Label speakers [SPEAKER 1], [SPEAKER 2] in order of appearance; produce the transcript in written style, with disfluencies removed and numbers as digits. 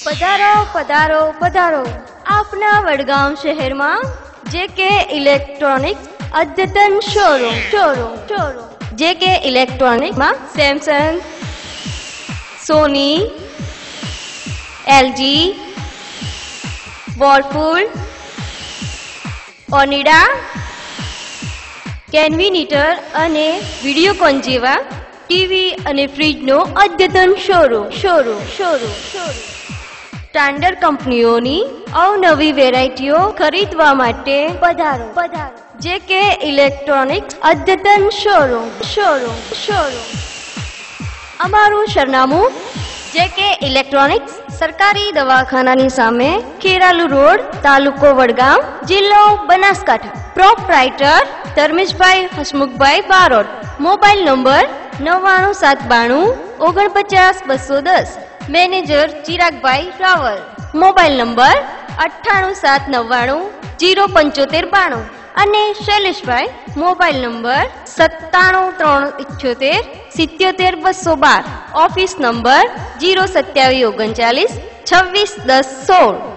[SPEAKER 1] પધારો પધારો પધારો આપના વડગામ શહેરમાં જેકે ઇલેક્ટ્રોનિક્સ અદ્યતન શોરૂમ જેકે ઇલેક્ટ્રોનિક્સમાં સેમસંગ, સોની, એલજી, વોલપુલ, ઓનિડા, કેન્વીનીટર અને વિડીયોકોન જેવા ટીવી અને ફ્રીજનો અદ્યતન શોરૂમ સ્ટાન્ડર્ડ કંપનીઓની અવનવી વેરાયટીઓ ખરીદવા માટે પધારો જેકે ઇલેક્ટ્રોનિક્સ અદ્યતન શોરૂમ અમારું સરનામું જેકે ઇલેક્ટ્રોનિક્સ સરકારી દવાખાનાની સામે ખેરાલુ રોડ, તાલુકો વડગામ, જિલ્લો Banaskantha. Proprietor Dharmeshbhai Hasmukhbhai Barot. Mobile number 9972490210. Manager Chiragbhai Raval. Mobile number 9879907592 અને Shaileshbhai mobile number 9738770212. Office number 02739 261016.